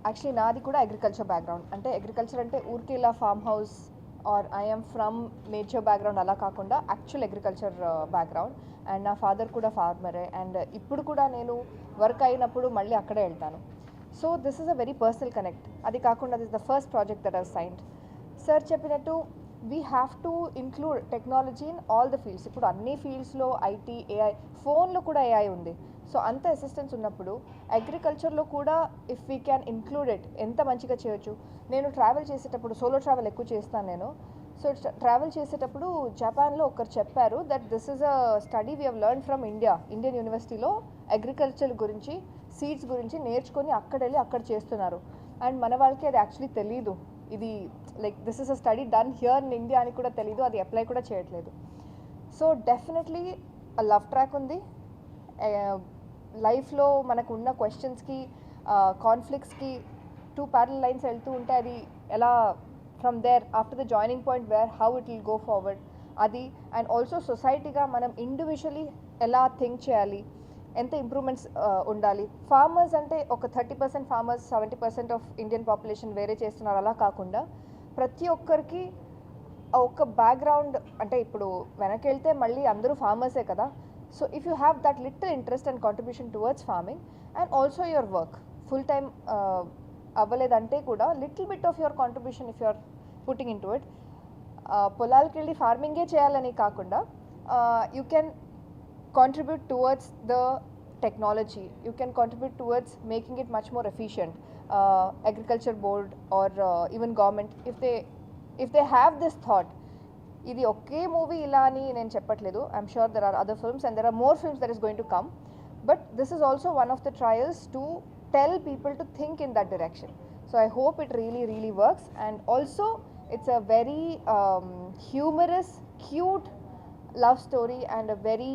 Actually నాది కూడా agriculture background. అంటే అగ్రికల్చర్ అంటే ఊరికే ఇలా farm house or I'm from nature background అలా కాకుండా యాక్చువల్ అగ్రికల్చర్ బ్యాక్గ్రౌండ్. అండ్ నా ఫాదర్ కూడా ఫార్మరే. అండ్ ఇప్పుడు కూడా నేను వర్క్ అయినప్పుడు మళ్ళీ అక్కడే వెళ్తాను. So this is a very personal connect. అది కాకుండా this the first project that I signed. Sir చెప్పినట్టు we have to include technology in all the fields. ఇప్పుడు అన్ని ఫీల్డ్స్లో ఐటీ, ఏఐ, ఫోన్లో కూడా ఏఐ ఉంది. సో అంత అసిస్టెన్స్ ఉన్నప్పుడు అగ్రికల్చర్లో కూడా if we can include it ఎంత మంచిగా చేయొచ్చు. నేను ట్రావెల్ చేసేటప్పుడు సోలో ట్రావెల్ ఎక్కువ చేస్తాను నేను. సో ట్రావెల్ చేసేటప్పుడు జపాన్లో ఒకరు చెప్పారు that this is a study we have learn from Indian యూనివర్సిటీలో అగ్రికల్చర్ గురించి, సీడ్స్ గురించి నేర్చుకొని అక్కడ వెళ్ళి అక్కడ చేస్తున్నారు. అండ్ మన వాళ్ళకి అది యాక్చువల్లీ తెలీదు. ఇది like this is a study done here in India అని కూడా తెలీదు, అది అప్లై కూడా చేయట్లేదు. సో డెఫినెట్లీ ఆ లవ్ ట్రాక్ ఉంది. లైఫ్లో మనకు ఉన్న క్వశ్చన్స్కి, కాన్ఫ్లిక్ట్స్కి 2 ప్యారలల్ లైన్స్ వెళ్తూ ఉంటే అది ఎలా from there after the joining point where how it will go forward అది. అండ్ ఆల్సో సొసైటీగా మనం ఇండివిజువలీ ఎలా థింక్ చేయాలి, ఎంత ఇంప్రూవ్మెంట్స్ ఉండాలి. ఫార్మర్స్ అంటే ఒక 30% ఫార్మర్స్, 70% ఆఫ్ ఇండియన్ పాపులేషన్ వేరే చేస్తున్నారు అలా కాకుండా ప్రతి ఒక్కరికి ఒక బ్యాక్గ్రౌండ్. అంటే ఇప్పుడు వెనక్కి వెళ్తే మళ్ళీ అందరూ ఫార్మర్సే కదా. So if you have that little interest and contribution towards farming and also your work full time అవ్వలేదంటే కూడా little bit of your contribution if you're putting in to it. పొలాలకి వెళ్ళి ఫార్మింగే చేయాలని కాకుండా you can contribute towards the technology, you can contribute towards making it much more efficient. Agriculture board or even government, if they have this thought, ఇది ఒకే movie ఇలా అని నేను చెప్పట్లేదు. I'm sure there are other films and there are more films that is going to come, but this is also one of the trials to tell people to think in that direction. So I hope it really works. And also it's a very humorous, cute love story and a very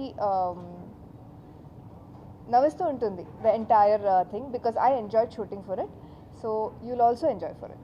నవ్వుస్తూ ఉంటుంది the entire thing because I enjoyed shooting for it. So you'll also enjoy for it.